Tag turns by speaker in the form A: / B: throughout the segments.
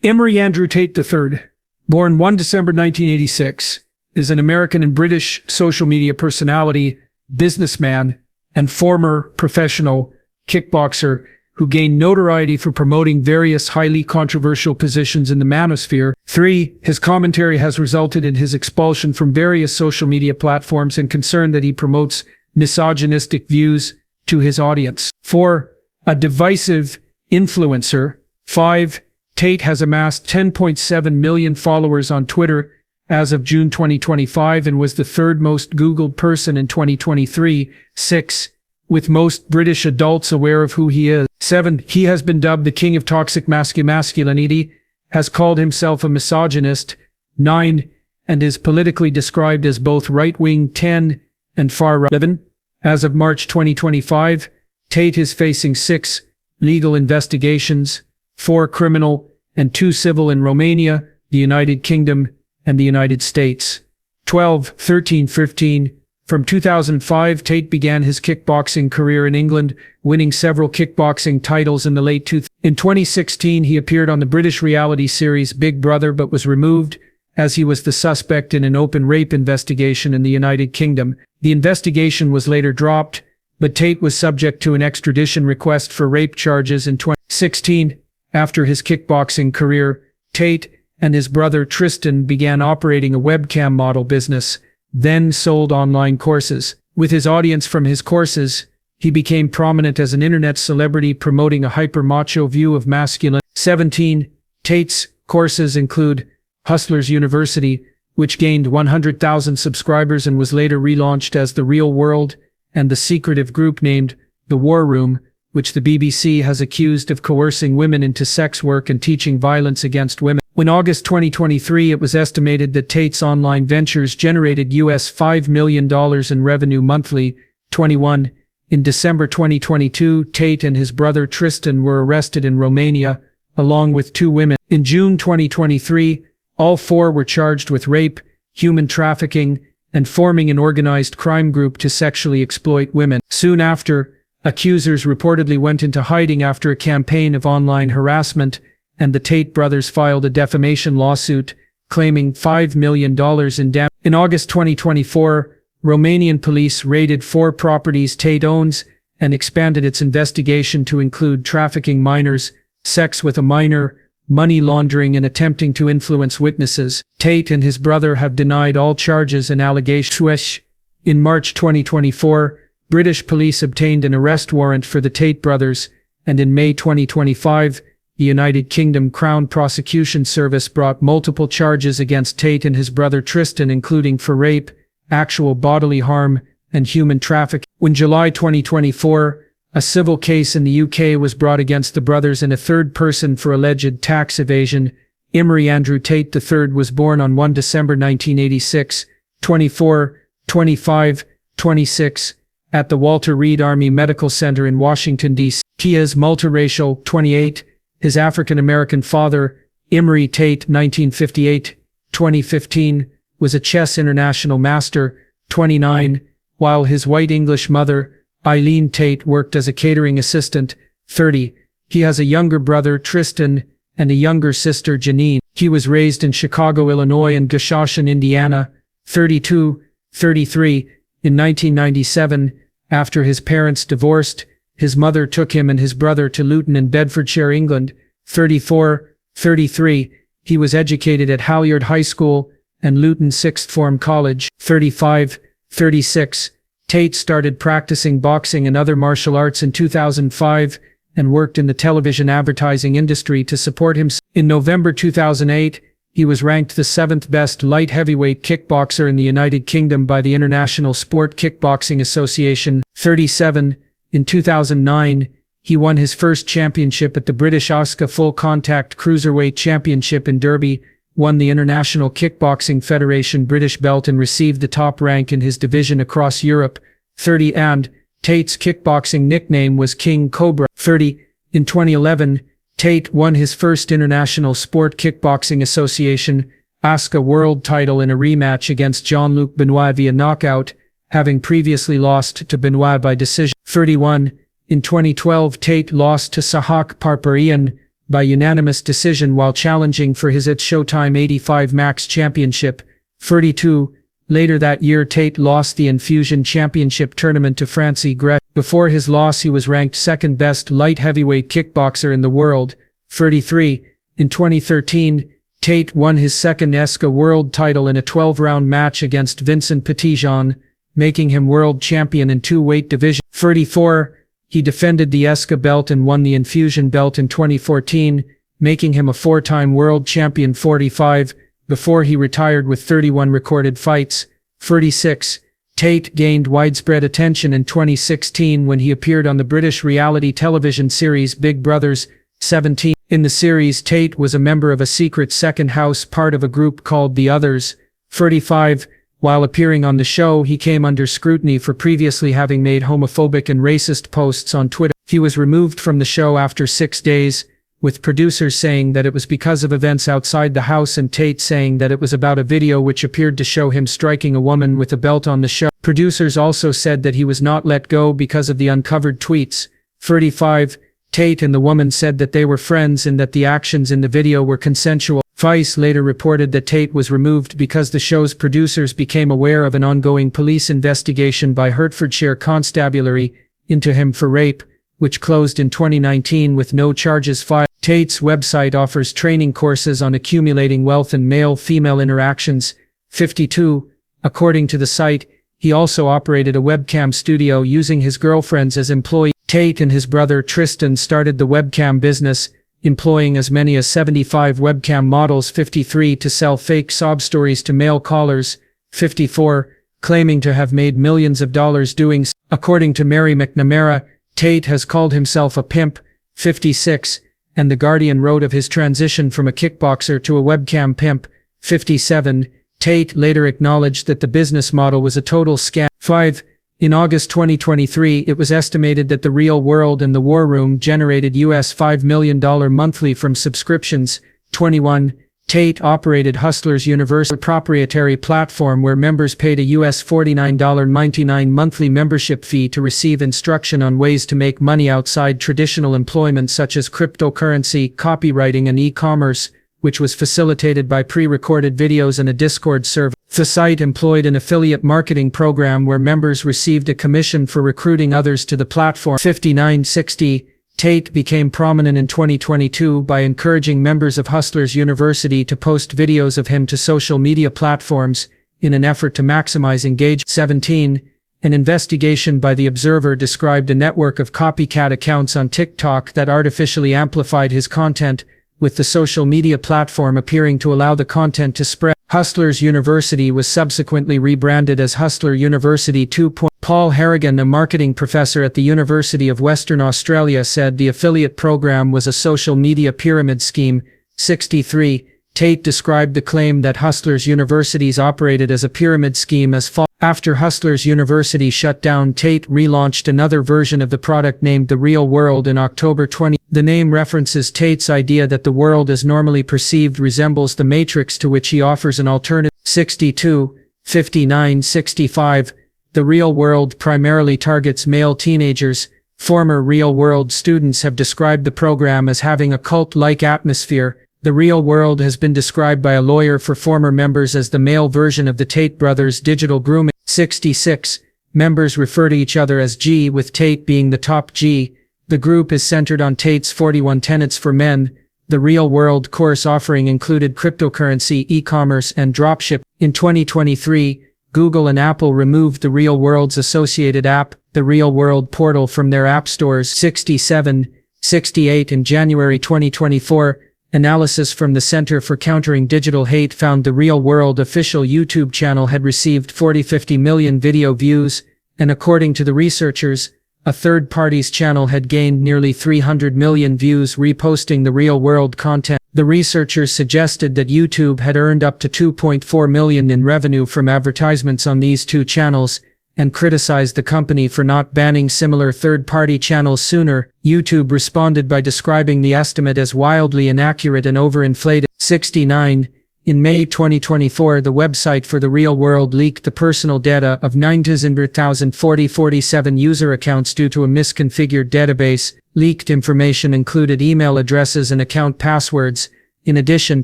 A: Emery Andrew Tate III, born 1 December 1986, is an American and British social media personality, businessman, and former professional kickboxer who gained notoriety for promoting various highly controversial positions in the manosphere. 3. His commentary has resulted in his expulsion from various social media platforms and concern that he promotes misogynistic views to his audience. 4. A divisive influencer. 5. Tate has amassed 10.7 million followers on Twitter as of June 2025 and was the third most Googled person in 2023. 6. With most British adults aware of who he is. 7. He has been dubbed the king of toxic masculinity, has called himself a misogynist. 9. And is politically described as both right-wing 10 and far-right 11. As of March 2025, Tate is facing 6 legal investigations, 4 criminal and 2 civil in Romania, the United Kingdom, and the United States. 12, 13, 15. From 2005, Tate began his kickboxing career in England, winning several kickboxing titles in the late 2000s. In 2016, he appeared on the British reality series Big Brother but was removed as he was the suspect in an open rape investigation in the United Kingdom. The investigation was later dropped, but Tate was subject to an extradition request for rape charges in 2016. After his kickboxing career, Tate and his brother Tristan began operating a webcam model business, then sold online courses. With his audience from his courses, he became prominent as an internet celebrity promoting a hyper-macho view of masculinity. 17. Tate's courses include Hustlers University, which gained 100,000 subscribers and was later relaunched as The Real World, and the secretive group named The War Room, which the BBC has accused of coercing women into sex work and teaching violence against women. In August 2023, it was estimated that Tate's online ventures generated US $5 million in revenue monthly. 21. In December 2022, Tate and his brother Tristan were arrested in Romania, along with 2 women. In June 2023, all 4 were charged with rape, human trafficking, and forming an organized crime group to sexually exploit women. Soon after, accusers reportedly went into hiding after a campaign of online harassment, and the Tate brothers filed a defamation lawsuit, claiming $5 million in damage. In August 2024, Romanian police raided 4 properties Tate owns and expanded its investigation to include trafficking minors, sex with a minor, money laundering, and attempting to influence witnesses. Tate and his brother have denied all charges and allegations. In March 2024, British police obtained an arrest warrant for the Tate brothers, and in May 2025, the United Kingdom Crown Prosecution Service brought multiple charges against Tate and his brother Tristan, including for rape, actual bodily harm, and human trafficking. In July 2024, a civil case in the UK was brought against the brothers and a third person for alleged tax evasion. Emery Andrew Tate III was born on 1 December 1986, 24, 25, 26, at the Walter Reed Army Medical Center in Washington, D.C. He is multiracial. 28. His African-American father, Emery Tate, 1958-2015, was a chess international master. 29. While his white English mother, Eileen Tate, worked as a catering assistant. 30. He has a younger brother, Tristan, and a younger sister, Janine. He was raised in Chicago, Illinois, and Goshen, Indiana. 32. 33. In 1997, after his parents divorced, his mother took him and his brother to Luton in Bedfordshire, England. 34. 33. He was educated at Halyard High School and Luton Sixth Form College. 35. 36. Tate started practicing boxing and other martial arts in 2005 and worked in the television advertising industry to support himself. In November 2008, he was ranked the 7th best light heavyweight kickboxer in the United Kingdom by the International Sport Kickboxing Association. 37. In 2009, he won his first championship at the British OSCA Full Contact Cruiserweight Championship in Derby, won the International Kickboxing Federation British belt and received the top rank in his division across Europe. 30. And Tate's kickboxing nickname was King Cobra. 30. In 2011, Tate won his first International Sport Kickboxing Association OSCA world title in a rematch against Jean-Luc Benoit via knockout, having previously lost to Benoit by decision. 31. In 2012, Tate lost to Sahak Parparian by unanimous decision while challenging for his at Showtime 85 Max Championship. 32. Later that year, Tate lost the Infusion Championship tournament to Francis Gret. Before his loss, he was ranked second best light heavyweight kickboxer in the world. 33. In 2013, Tate won his second ESCA world title in a 12-round match against Vincent Petitjean, making him world champion in two weight divisions. 34. He defended the ESCA belt and won the Infusion belt in 2014, making him a four-time world champion. 45. Before he retired with 31 recorded fights. 36. Tate gained widespread attention in 2016 when he appeared on the British reality television series Big Brothers. 17. In the series, Tate was a member of a secret second house, part of a group called The Others. 35. While appearing on the show, he came under scrutiny for previously having made homophobic and racist posts on Twitter. He was removed from the show after 6 days, with producers saying that it was because of events outside the house and Tate saying that it was about a video which appeared to show him striking a woman with a belt on the show. Producers also said that he was not let go because of the uncovered tweets. 35. Tate and the woman said that they were friends and that the actions in the video were consensual. Vice later reported that Tate was removed because the show's producers became aware of an ongoing police investigation by Hertfordshire Constabulary into him for rape, which closed in 2019 with no charges filed. Tate's website offers training courses on accumulating wealth and male-female interactions. 52. According to the site, he also operated a webcam studio using his girlfriends as employees. Tate and his brother Tristan started the webcam business, employing as many as 75 webcam models. 53. To sell fake sob stories to male callers. 54. Claiming to have made millions of dollars doing so. According to Mary McNamara, Tate has called himself a pimp. 56. And The Guardian wrote of his transition from a kickboxer to a webcam pimp. 57. Tate later acknowledged that the business model was a total scam. 5. In August 2023, it was estimated that The Real World and The War Room generated US $5 million monthly from subscriptions. 21. Tate operated Hustlers University, a proprietary platform where members paid a US $49.99 monthly membership fee to receive instruction on ways to make money outside traditional employment such as cryptocurrency, copywriting, and e-commerce, which was facilitated by pre-recorded videos and a Discord server. The site employed an affiliate marketing program where members received a commission for recruiting others to the platform. 5960. Tate became prominent in 2022 by encouraging members of Hustlers University to post videos of him to social media platforms in an effort to maximize engagement. 17. An investigation by The Observer described a network of copycat accounts on TikTok that artificially amplified his content, with the social media platform appearing to allow the content to spread. Hustlers University was subsequently rebranded as Hustler University 2.0. Paul Harrigan, a marketing professor at the University of Western Australia, said the affiliate program was a social media pyramid scheme. 63. Tate described the claim that Hustlers Universities operated as a pyramid scheme as follows. After Hustlers University shut down, Tate relaunched another version of the product named The Real World in October 20. The name references Tate's idea that the world as normally perceived resembles the matrix, to which he offers an alternative. 62. 59. 65. The Real World primarily targets male teenagers. Former Real World students have described the program as having a cult-like atmosphere. The Real World has been described by a lawyer for former members as the male version of the Tate brothers' digital grooming. 66. Members refer to each other as G, with Tate being the top G. The group is centered on Tate's 41 tenets for men. The Real World course offering included cryptocurrency, e-commerce, and dropship. In 2023, Google and Apple removed the Real World's associated app, the Real World portal, from their app stores. 67. 68. In January 2024, analysis from the Center for Countering Digital Hate found the Real World official YouTube channel had received 50 million video views, and according to the researchers, a third party's channel had gained nearly 300 million views reposting the Real World content. The researchers suggested that YouTube had earned up to $2.4 million in revenue from advertisements on these two channels, and criticized the company for not banning similar third-party channels sooner. YouTube responded by describing the estimate as wildly inaccurate and overinflated. 69. In May 2024, the website for the real world leaked the personal data of 9,047 user accounts due to a misconfigured database. Leaked information included email addresses and account passwords. In addition,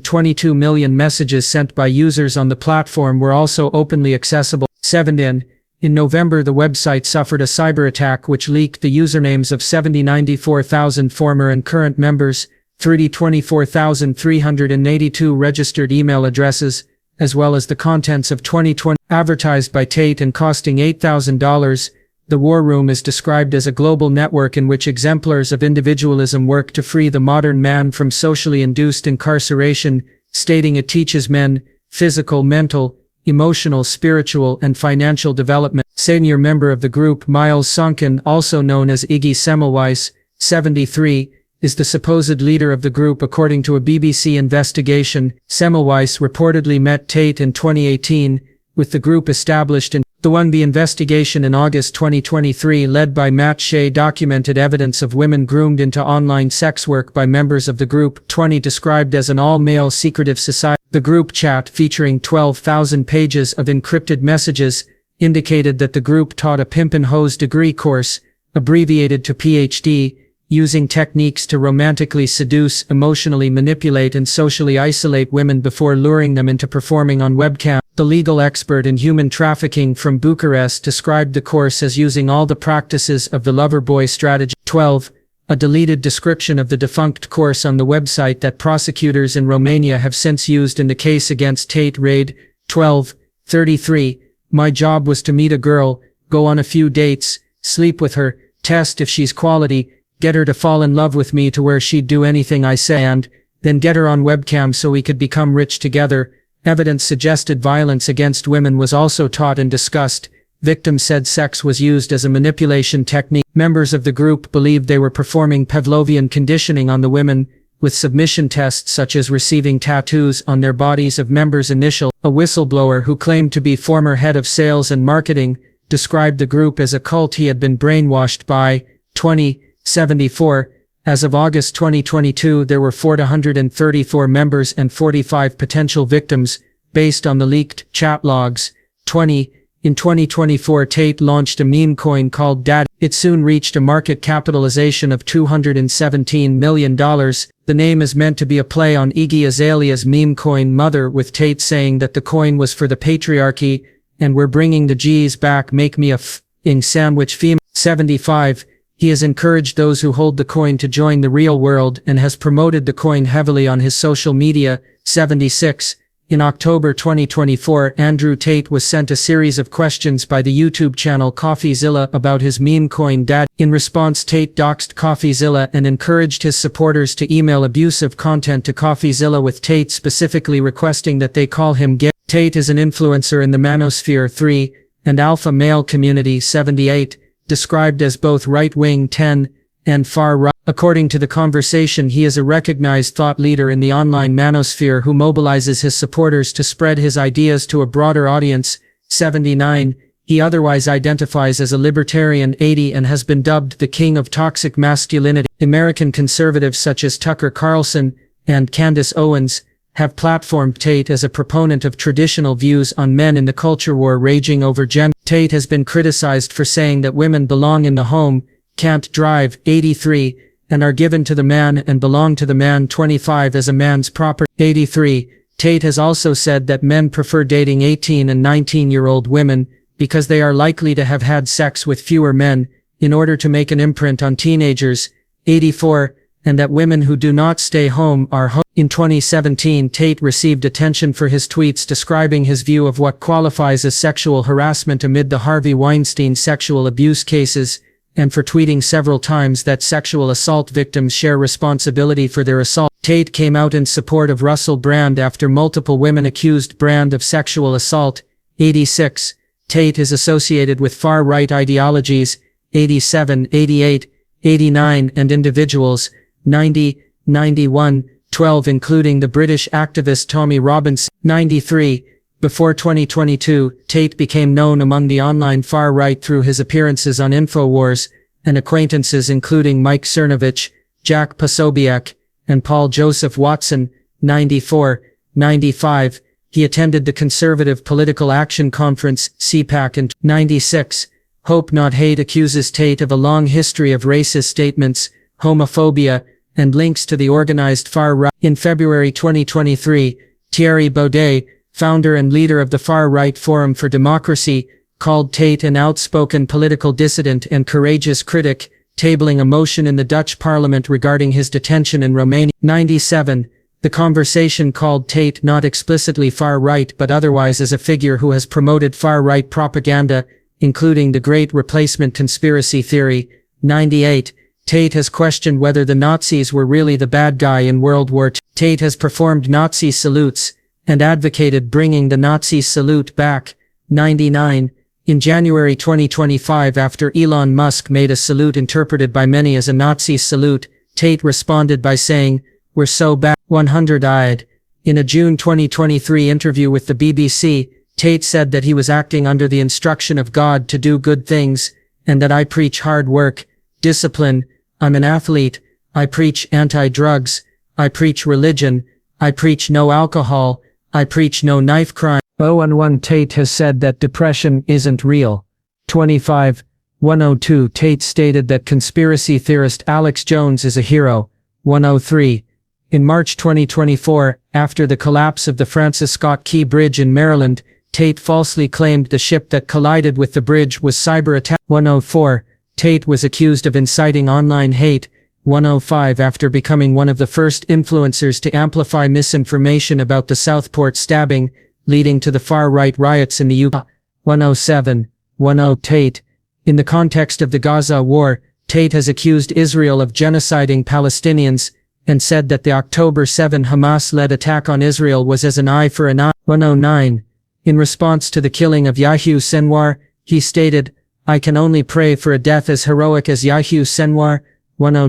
A: 22 million messages sent by users on the platform were also openly accessible. 7. In November, the website suffered a cyber attack which leaked the usernames of 94,000 former and current members, 24,382 registered email addresses, as well as the contents of 2020 advertised by Tate and costing $8,000. The War Room is described as a global network in which exemplars of individualism work to free the modern man from socially induced incarceration, stating it teaches men physical, mental, emotional, spiritual, and financial development. Senior member of the group, Miles Sonkin, also known as Iggy Semmelweis, 73, is the supposed leader of the group according to a BBC investigation. Semmelweis reportedly met Tate in 2018, with the group established in the investigation in August 2023 led by Matt Shea documented evidence of women groomed into online sex work by members of the group. 20 described as an all-male secretive society. The group chat, featuring 12,000 pages of encrypted messages, indicated that the group taught a pimp and hose degree course, abbreviated to PhD, using techniques to romantically seduce, emotionally manipulate and socially isolate women before luring them into performing on webcam. The legal expert in human trafficking from Bucharest described the course as using all the practices of the lover boy strategy. 12. A deleted description of the defunct course on the website that prosecutors in Romania have since used in the case against Tate raid. 12:33. My job was to meet a girl, go on a few dates, sleep with her, test if she's quality, get her to fall in love with me to where she'd do anything I say and then get her on webcam so we could become rich together. Evidence suggested violence against women was also taught and discussed. Victims said sex was used as a manipulation technique. Members of the group believed they were performing Pavlovian conditioning on the women, with submission tests such as receiving tattoos on their bodies of members' initial. A whistleblower who claimed to be former head of sales and marketing described the group as a cult he had been brainwashed by. 2074. As of August 2022, there were 434 members and 45 potential victims, based on the leaked chat logs. 20. In 2024, Tate launched a meme coin called Dad. It soon reached a market capitalization of $217 million. The name is meant to be a play on Iggy Azalea's meme coin Mother, with Tate saying that the coin was for the patriarchy, and we're bringing the G's back, make me a f***ing sandwich female. 75. He has encouraged those who hold the coin to join the real world and has promoted the coin heavily on his social media. 76. In October 2024, Andrew Tate was sent a series of questions by the YouTube channel CoffeeZilla about his meme coin Dad. In response, Tate doxed CoffeeZilla and encouraged his supporters to email abusive content to CoffeeZilla, with Tate specifically requesting that they call him gay. Tate is an influencer in the manosphere 3 and alpha male community. 78. Described as both right-wing 10 and far-right. According to The Conversation, he is a recognized thought leader in the online manosphere who mobilizes his supporters to spread his ideas to a broader audience. 79. He otherwise identifies as a libertarian. 80. And has been dubbed the king of toxic masculinity. American conservatives such as Tucker Carlson and Candace Owens have platformed Tate as a proponent of traditional views on men in the culture war raging over gender. Tate has been criticized for saying that women belong in the home, can't drive. 83. And are given to the man and belong to the man. 25. As a man's property. 83. Tate has also said that men prefer dating 18 and 19-year-old women because they are likely to have had sex with fewer men in order to make an imprint on teenagers. 84. And that women who do not stay home are home. In 2017, Tate received attention for his tweets describing his view of what qualifies as sexual harassment amid the Harvey Weinstein sexual abuse cases, and for tweeting several times that sexual assault victims share responsibility for their assault. Tate came out in support of Russell Brand after multiple women accused Brand of sexual assault. 86. Tate is associated with far-right ideologies. 87, 88, 89, and individuals. 90, 91, 12, including the British activist Tommy Robinson. 93. Before 2022, Tate became known among the online far-right through his appearances on InfoWars and acquaintances including Mike Cernovich, Jack Posobiec, and Paul Joseph Watson. 94.
B: 95. He attended the Conservative Political Action Conference, CPAC, in 96. Hope Not Hate accuses Tate of a long history of racist statements, homophobia, and links to the organized far right. In February 2023, Thierry Baudet, founder and leader of the Far-Right Forum for Democracy, called Tate an outspoken political dissident and courageous critic, tabling a motion in the Dutch parliament regarding his detention in Romania. 97. The conversation called Tate not explicitly far-right but otherwise as a figure who has promoted far-right propaganda, including the Great Replacement conspiracy theory. 98. Tate has questioned whether the Nazis were really the bad guy in World War II. Tate has performed Nazi salutes and advocated bringing the Nazi salute back. 99. In January 2025, after Elon Musk made a salute interpreted by many as a Nazi salute, Tate responded by saying, "We're so bad." 100. In a June 2023 interview with the BBC, Tate said that he was acting under the instruction of God to do good things, and that I preach hard work, discipline, I'm an athlete, I preach anti-drugs, I preach religion, I preach no alcohol, I preach no knife crime. 011 Tate has said that depression isn't real. 25. 102 Tate stated that conspiracy theorist Alex Jones is a hero. 103. In March 2024, after the collapse of the Francis Scott Key Bridge in Maryland, Tate falsely claimed the ship that collided with the bridge was cyber-attacked. 104. Tate was accused of inciting online hate. 105 After becoming one of the first influencers to amplify misinformation about the Southport stabbing, leading to the far-right riots in the UK. 107. 10 Tate. In the context of the Gaza war, Tate has accused Israel of genociding Palestinians, and said that the October 7 Hamas-led attack on Israel was as an eye for an eye. 109. In response to the killing of Yahya Sinwar, he stated, "I can only pray for a death as heroic as Yahya Sinwar."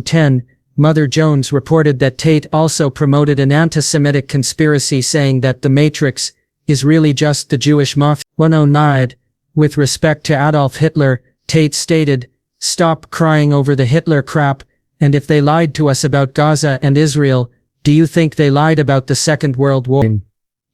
B: 10. Mother Jones reported that Tate also promoted an anti-Semitic conspiracy saying that the Matrix is really just the Jewish mafia. 109. With respect to Adolf Hitler, Tate stated, "Stop crying over the Hitler crap, and if they lied to us about Gaza and Israel, do you think they lied about the Second World War?"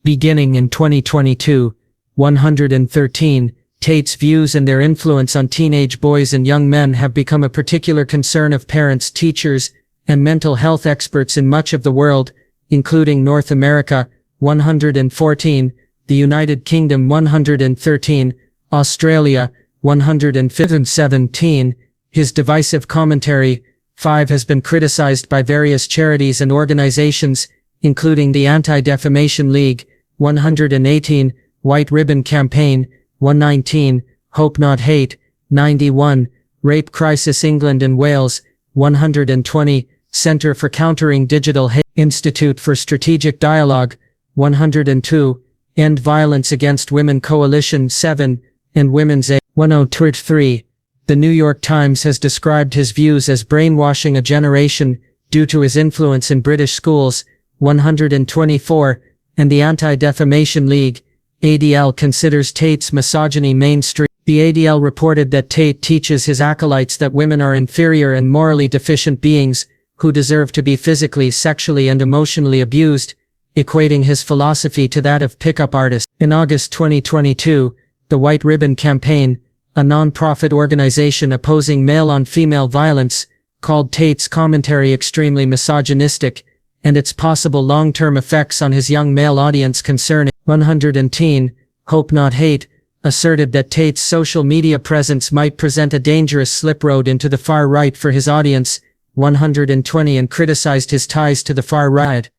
B: Beginning in 2022, 113, Tate's views and their influence on teenage boys and young men have become a particular concern of parents, teachers, and mental health experts in much of the world, including North America. 114, the United Kingdom. 113, Australia. 117, his divisive commentary. 5 has been criticized by various charities and organizations, including the Anti-Defamation League. 118, White Ribbon Campaign. 119, Hope Not Hate. 91, Rape Crisis England and Wales. 120, Center for Countering Digital Hate. Institute for Strategic Dialogue. 102, End Violence Against Women Coalition. 7, and Women's Aid. 103, the New York Times has described his views as brainwashing a generation due to his influence in British schools. 124, and the Anti-Defamation League, ADL, considers Tate's misogyny mainstream. The ADL reported that Tate teaches his acolytes that women are inferior and morally deficient beings who deserve to be physically, sexually, and emotionally abused, equating his philosophy to that of pickup artists. In August 2022, the White Ribbon Campaign, a non-profit organization opposing male-on-female violence, called Tate's commentary extremely misogynistic, and its possible long-term effects on his young male audience concerning. 110, Hope Not Hate, asserted that Tate's social media presence might present a dangerous slip road into the far right for his audience. 120, and criticized his ties to the far right.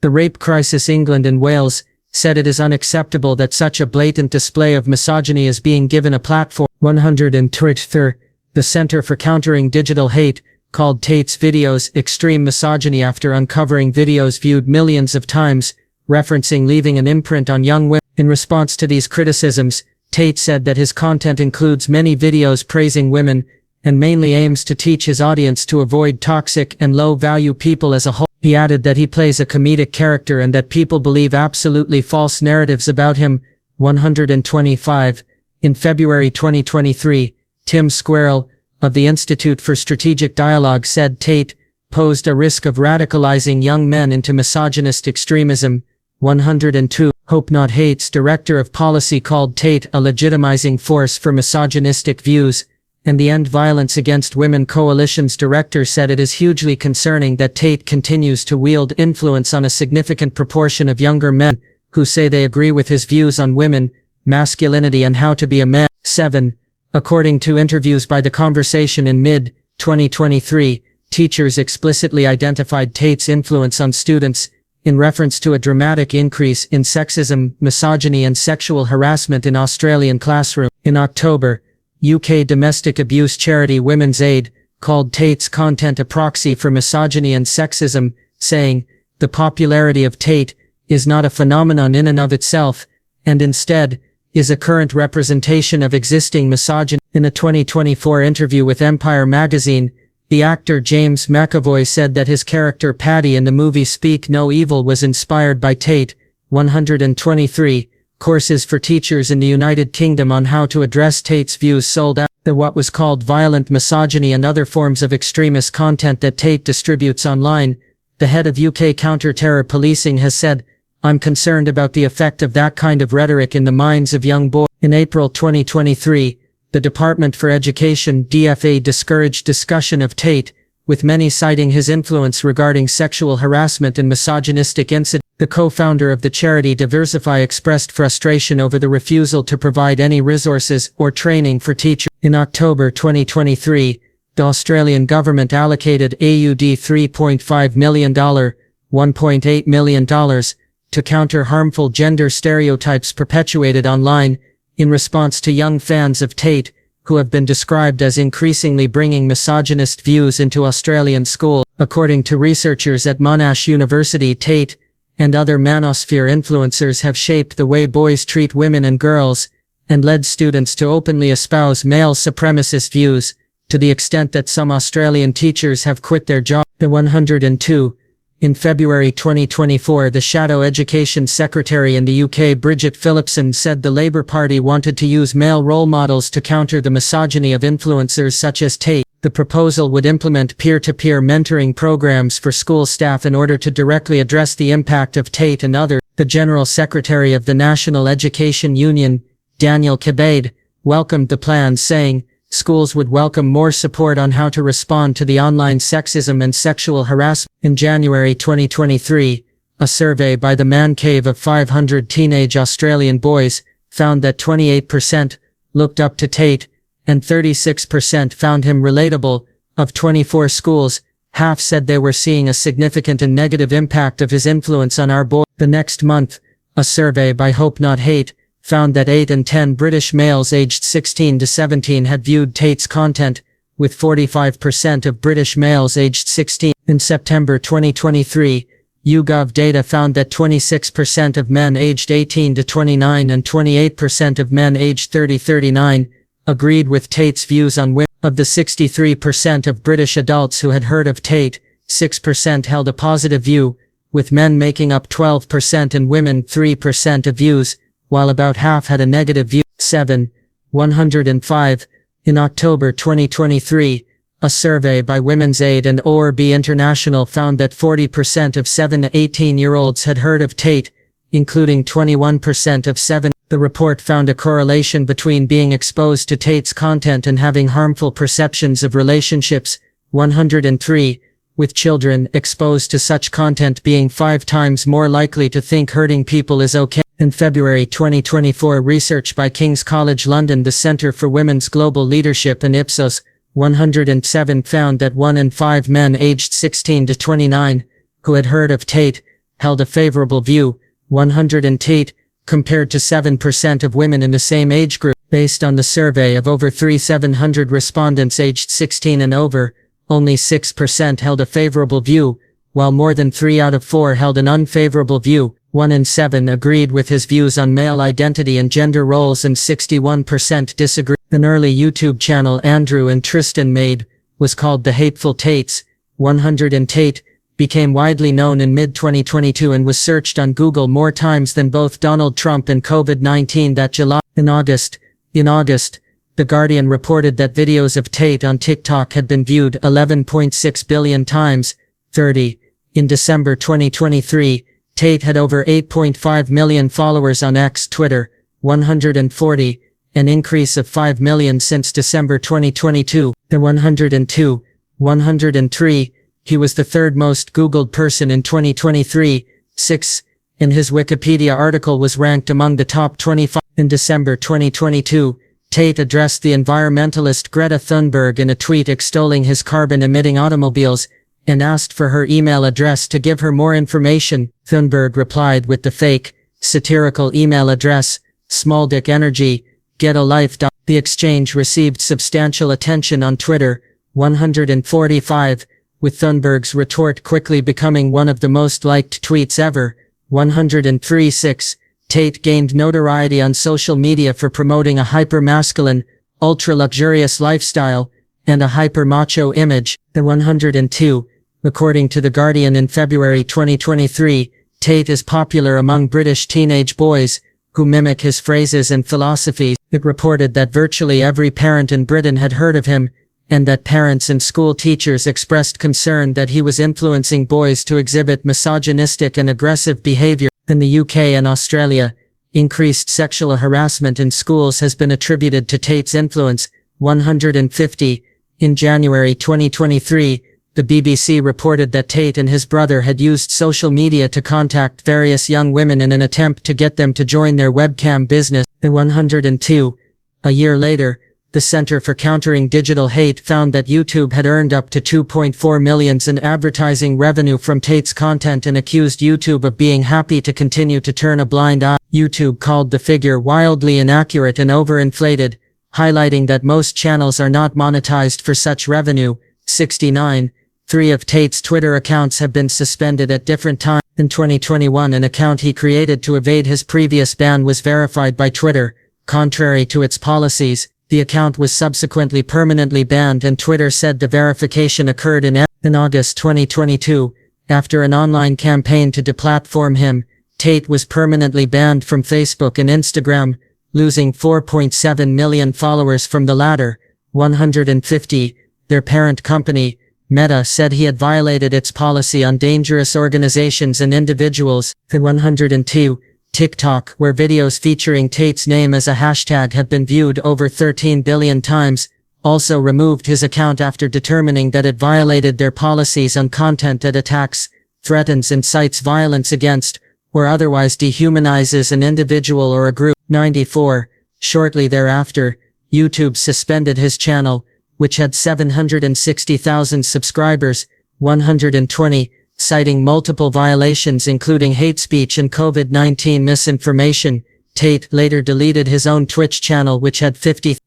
B: The Rape Crisis England and Wales said it is unacceptable that such a blatant display of misogyny is being given a platform. 123, the Center for Countering Digital Hate called Tate's videos extreme misogyny after uncovering videos viewed millions of times, referencing leaving an imprint on young women. In response to these criticisms, Tate said that his content includes many videos praising women, and mainly aims to teach his audience to avoid toxic and low-value people as a whole. He added that he plays a comedic character and that people believe absolutely false narratives about him. 125. In February 2023, Tim Squirrell, of the Institute for Strategic Dialogue, said Tate posed a risk of radicalizing young men into misogynist extremism. 102. Hope Not Hate's director of policy called Tate a legitimizing force for misogynistic views, and the End Violence Against Women Coalition's director said it is hugely concerning that Tate continues to wield influence on a significant proportion of younger men who say they agree with his views on women, masculinity and how to be a man. 7. According to interviews by The Conversation in mid-2023, teachers explicitly identified Tate's influence on students in reference to a dramatic increase in sexism, misogyny and sexual harassment in Australian classrooms. In October, UK domestic abuse charity Women's Aid called Tate's content a proxy for misogyny and sexism, saying, "The popularity of Tate is not a phenomenon in and of itself, and instead, is a current representation of existing misogyny." In a 2024 interview with Empire magazine, the actor James McAvoy said that his character Paddy in the movie Speak No Evil was inspired by Tate. 123. Courses for teachers in the United Kingdom on how to address Tate's views sold out. The what was called violent misogyny and other forms of extremist content that Tate distributes online. The head of UK counter-terror policing has said, "I'm concerned about the effect of that kind of rhetoric in the minds of young boys." In April 2023, the Department for Education (DFA) discouraged discussion of Tate, with many citing his influence regarding sexual harassment and misogynistic incidents. The co-founder of the charity Diversify expressed frustration over the refusal to provide any resources or training for teachers. In October 2023, the Australian government allocated AUD $3.5 million, $1.8 million, to counter harmful gender stereotypes perpetuated online, in response to young fans of Tate, who have been described as increasingly bringing misogynist views into Australian schools. According to researchers at Monash University, Tate and other manosphere influencers have shaped the way boys treat women and girls, and led students to openly espouse male supremacist views, to the extent that some Australian teachers have quit their jobs. The 102. In February 2024, the Shadow Education Secretary in the UK, Bridget Phillipson, said the Labour Party wanted to use male role models to counter the misogyny of influencers such as Tate. The proposal would implement peer-to-peer mentoring programs for school staff in order to directly address the impact of Tate and others. The General Secretary of the National Education Union, Daniel Kebade, welcomed the plans, saying, "Schools would welcome more support on how to respond to the online sexism and sexual harassment." In January 2023, a survey by the Man Cave of 500 teenage Australian boys found that 28% looked up to Tate, and 36% found him relatable. Of 24 schools, half said they were seeing a significant and negative impact of his influence on our boys. The next month, a survey by Hope Not Hate found that 8 in 10 British males aged 16 to 17 had viewed Tate's content, with 45% of British males aged 16. In September 2023, YouGov data found that 26% of men aged 18 to 29 and 28% of men aged 30-39 agreed with Tate's views on women. Of the 63% of British adults who had heard of Tate, 6% held a positive view, with men making up 12% and women 3% of views, while about half had a negative view. 7. 105. In October 2023, a survey by Women's Aid and ORB International found that 40% of 7 to 18-year-olds had heard of Tate, including 21% of 7. The report found a correlation between being exposed to Tate's content and having harmful perceptions of relationships. 103. With children exposed to such content being 5 times more likely to think hurting people is okay. In February 2024, research by King's College London, the Centre for Women's Global Leadership, and Ipsos 107 found that 1 in 5 men aged 16 to 29 who had heard of Tate held a favorable view. 108, compared to 7% of women in the same age group. Based on the survey of over 3,700 respondents aged 16 and over, only 6% held a favorable view, while more than 3 out of 4 held an unfavorable view. 1 in 7 agreed with his views on male identity and gender roles, and 61% disagreed. An early YouTube channel Andrew and Tristan made was called The Hateful Tates. 100 Tate became widely known in mid-2022 and was searched on Google more times than both Donald Trump and COVID-19 that July. In August, The Guardian reported that videos of Tate on TikTok had been viewed 11.6 billion times. 30. In December 2023, Tate had over 8.5 million followers on X Twitter, 140, an increase of 5 million since December 2022. The 102, 103, he was the third most Googled person in 2023, 6, in his Wikipedia article was ranked among the top 25. In December 2022, Tate addressed the environmentalist Greta Thunberg in a tweet extolling his carbon-emitting automobiles, and asked for her email address to give her more information. Thunberg replied with the fake, satirical email address, Small Dick Energy, Get a Life. The exchange received substantial attention on Twitter, 145, with Thunberg's retort quickly becoming one of the most liked tweets ever, 103.6. Tate gained notoriety on social media for promoting a hyper-masculine, ultra-luxurious lifestyle, and a hyper-macho image. The 102, according to The Guardian in February 2023, Tate is popular among British teenage boys, who mimic his phrases and philosophies. It reported that virtually every parent in Britain had heard of him, and that parents and school teachers expressed concern that he was influencing boys to exhibit misogynistic and aggressive behavior. In the UK and Australia, increased sexual harassment in schools has been attributed to Tate's influence. 150. In January 2023, the BBC reported that Tate and his brother had used social media to contact various young women in an attempt to get them to join their webcam business. In 102. A year later, the Center for Countering Digital Hate found that YouTube had earned up to $2.4 million in advertising revenue from Tate's content and accused YouTube of being happy to continue to turn a blind eye. YouTube called the figure wildly inaccurate and overinflated, highlighting that most channels are not monetized for such revenue. 69. 3 of Tate's Twitter accounts have been suspended at different times. In 2021, an account he created to evade his previous ban was verified by Twitter, contrary to its policies. The account was subsequently permanently banned, and Twitter said the verification occurred in August 2022. After an online campaign to deplatform him, Tate was permanently banned from Facebook and Instagram, losing 4.7 million followers from the latter. 150. Their parent company, Meta, said he had violated its policy on dangerous organizations and individuals. 102. TikTok, where videos featuring Tate's name as a hashtag have been viewed over 13 billion times, also removed his account after determining that it violated their policies on content that attacks, threatens, incites violence against, or otherwise dehumanizes an individual or a group. 94. Shortly thereafter, YouTube suspended his channel, which had 760,000 subscribers. 120. Citing multiple violations including hate speech and COVID-19 misinformation, Tate later deleted his own Twitch channel, which had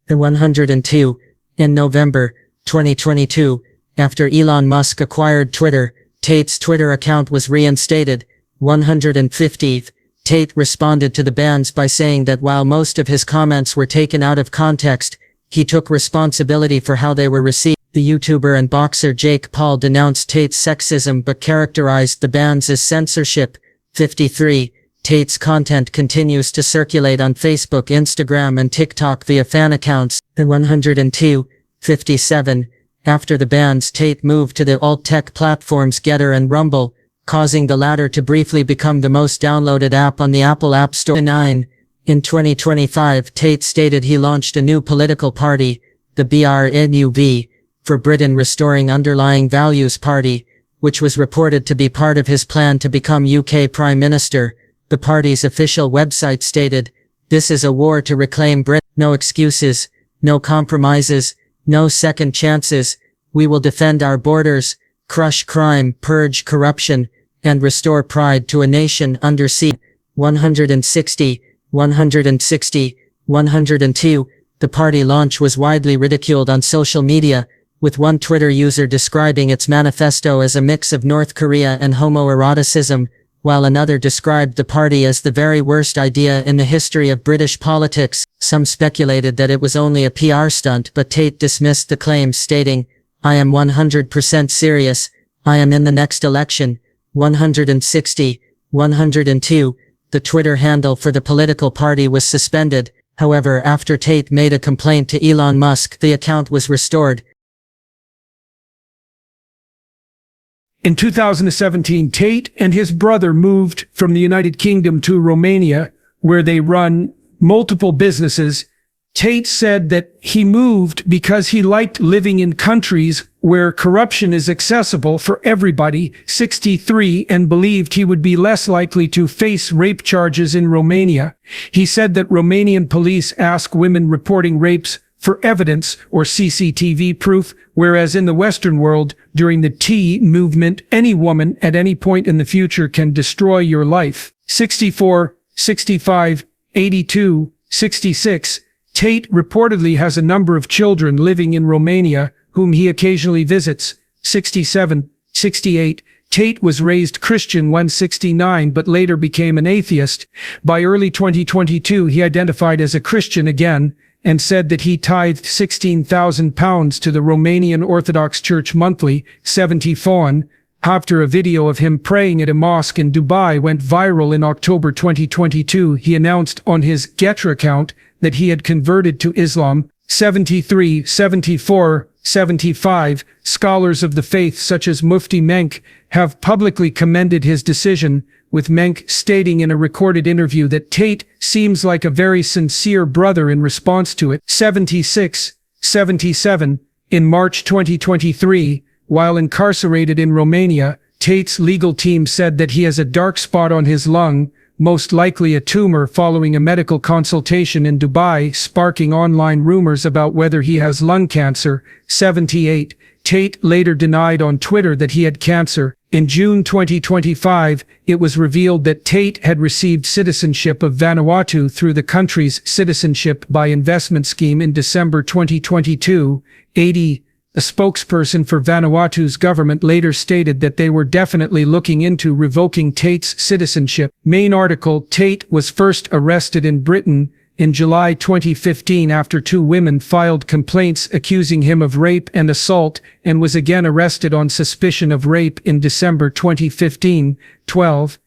B: 102. In November 2022, after Elon Musk acquired Twitter, Tate's Twitter account was reinstated. 150. Tate responded to the bans by saying that while most of his comments were taken out of context, he took responsibility for how they were received. The YouTuber and boxer Jake Paul denounced Tate's sexism but characterized the bans as censorship. 53. Tate's content continues to circulate on Facebook, Instagram, and TikTok via fan accounts. 102. 57. After the bans, Tate moved to the alt-tech platforms Getter and Rumble, causing the latter to briefly become the most downloaded app on the Apple App Store. 9. In 2025, Tate stated he launched a new political party, the BRNUV, for Britain Restoring Underlying Values Party, which was reported to be part of his plan to become UK Prime Minister. The party's official website stated, "This is a war to reclaim Britain. No excuses, no compromises, no second chances. We will defend our borders, crush crime, purge corruption, and restore pride to a nation under siege." 160, 160, 102. The party launch was widely ridiculed on social media, with one Twitter user describing its manifesto as a mix of North Korea and homoeroticism, while another described the party as the very worst idea in the history of British politics. Some speculated that it was only a PR stunt, but Tate dismissed the claims, stating, "I am 100% serious. I am in the next election." 160, 102. The Twitter handle for the political party was suspended. However, after Tate made a complaint to Elon Musk, the account was restored.
A: In 2017, Tate and his brother moved from the United Kingdom to Romania, where they run multiple businesses. Tate said that he moved because he liked living in countries where corruption is accessible for everybody, 63, and believed he would be less likely to face rape charges in Romania. He said that Romanian police ask women reporting rapes for evidence or CCTV proof, whereas in the Western world, during the T movement, any woman at any point in the future can destroy your life. 64, 65, 82, 66. Tate reportedly has a number of children living in Romania, whom he occasionally visits. 67, 68. Tate was raised Christian when 69, but later became an atheist. By early 2022, he identified as a Christian again, and said that he tithed £16,000 to the Romanian Orthodox Church monthly. 74. After a video of him praying at a mosque in Dubai went viral in October 2022, he announced on his Getter account that he had converted to Islam. 73, 74, 75. Scholars of the faith such as Mufti Menk have publicly commended his decision, with Menk stating in a recorded interview that Tate seems like a very sincere brother in response to it. 76, 77. In March 2023, while incarcerated in Romania, Tate's legal team said that he has a dark spot on his lung, most likely a tumor, following a medical consultation in Dubai, sparking online rumors about whether he has lung cancer. 78. Tate later denied on Twitter that he had cancer. In June 2025, it was revealed that Tate had received citizenship of Vanuatu through the country's citizenship by investment scheme in December 2022. 80. A spokesperson for Vanuatu's government later stated that they were definitely looking into revoking Tate's citizenship. Main article: Tate was first arrested in Britain in July 2015 after 2 women filed complaints accusing him of rape and assault, and was again arrested on suspicion of rape in December 2015. 12.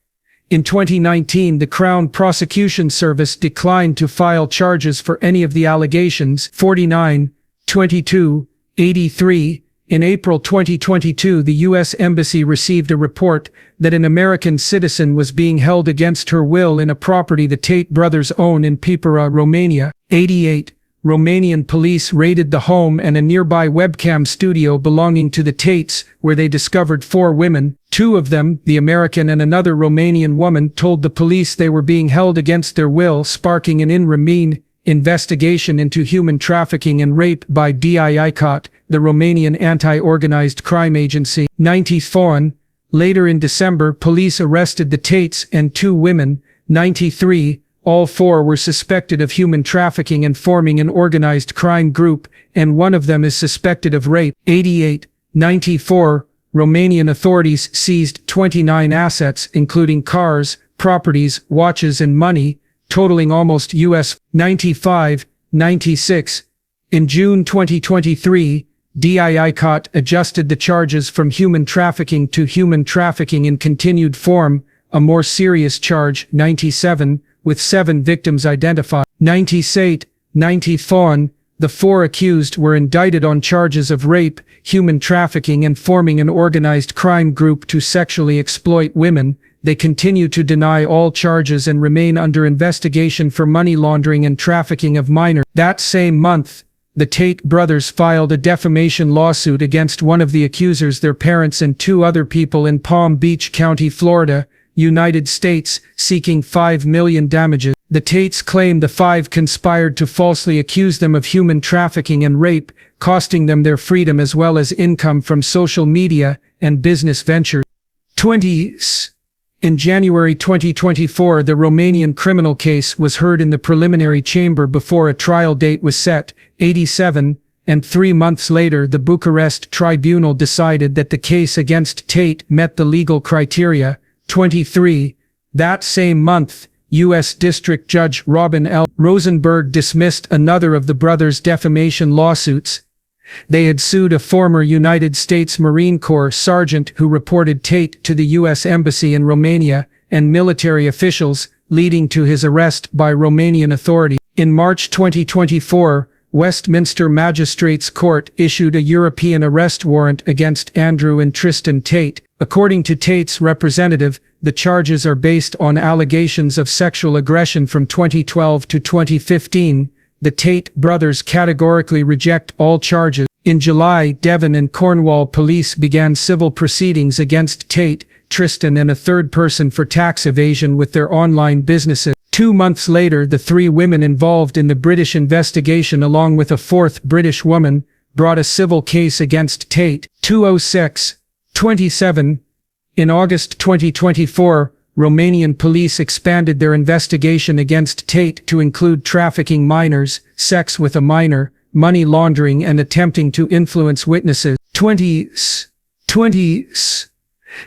A: In 2019, the Crown Prosecution Service declined to file charges for any of the allegations. 49. 22. 83. In April 2022, the U.S. Embassy received a report that an American citizen was being held against her will in a property the Tate brothers own in Pipera, Romania. 88. Romanian police raided the home and a nearby webcam studio belonging to the Tates, where they discovered 4 women. 2 of them, the American and another Romanian woman, told the police they were being held against their will, sparking an in-Romania investigation into human trafficking and rape by DIICOT, the Romanian anti-organized crime agency. 94. Later in December, police arrested the Tates and 2 women. 93. All 4 were suspected of human trafficking and forming an organized crime group, and one of them is suspected of rape. 88. 94. Romanian authorities seized 29 assets, including cars, properties, watches, and money, totaling almost US 95, 96. In June 2023, DIICOT adjusted the charges from human trafficking to human trafficking in continued form, a more serious charge. 97, with 7 victims identified. 98, 94. The 4 accused were indicted on charges of rape, human trafficking, and forming an organized crime group to sexually exploit women. They continue to deny all charges and remain under investigation for money laundering and trafficking of minors. That same month, the Tate brothers filed a defamation lawsuit against one of the accusers, their parents, and 2 other people in Palm Beach County, Florida, United States, seeking $5 million damages. The Tates claim the 5 conspired to falsely accuse them of human trafficking and rape, costing them their freedom as well as income from social media and business ventures. 20s. In January 2024, the Romanian criminal case was heard in the preliminary chamber before a trial date was set. 87. And 3 months later, the Bucharest tribunal decided that the case against Tate met the legal criteria. 23. That same month, U.S. District Judge Robin L. Rosenberg dismissed another of the brothers' defamation lawsuits. They had sued a former United States Marine Corps sergeant who reported Tate to the U.S. Embassy in Romania and military officials, leading to his arrest by Romanian authorities. In March 2024, Westminster Magistrates Court issued a European arrest warrant against Andrew and Tristan Tate, According to Tate's representative, the charges are based on allegations of sexual aggression from 2012 to 2015. The Tate brothers categorically reject all charges. In July, Devon and Cornwall police began civil proceedings against Tate, Tristan, and a third person for tax evasion with their online businesses. 2 months later, the 3 women involved in the British investigation, along with a 4th British woman, brought a civil case against Tate. 206-27. In August 2024, Romanian police expanded their investigation against Tate to include trafficking minors, sex with a minor, money laundering, and attempting to influence witnesses.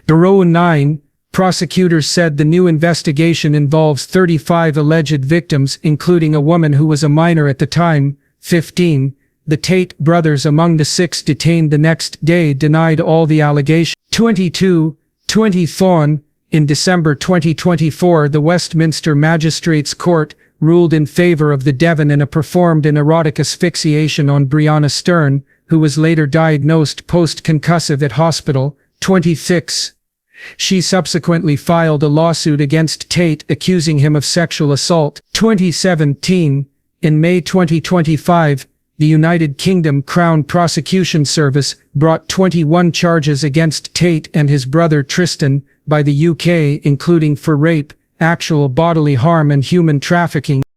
A: 9. Prosecutors said the new investigation involves 35 alleged victims, including a woman who was a minor at the time. 15. The Tate brothers, among the 6 detained the next day, denied all the allegations. 20. In December 2024, the Westminster Magistrates Court ruled in favor of the Devon and performed an erotic asphyxiation on Brianna Stern, who was later diagnosed post-concussive at hospital. 26. She subsequently filed a lawsuit against Tate accusing him of sexual assault. 2017. In May 2025, the United Kingdom Crown Prosecution Service brought 21 charges against Tate and his brother Tristan by the UK, including for rape, actual bodily harm, and human trafficking.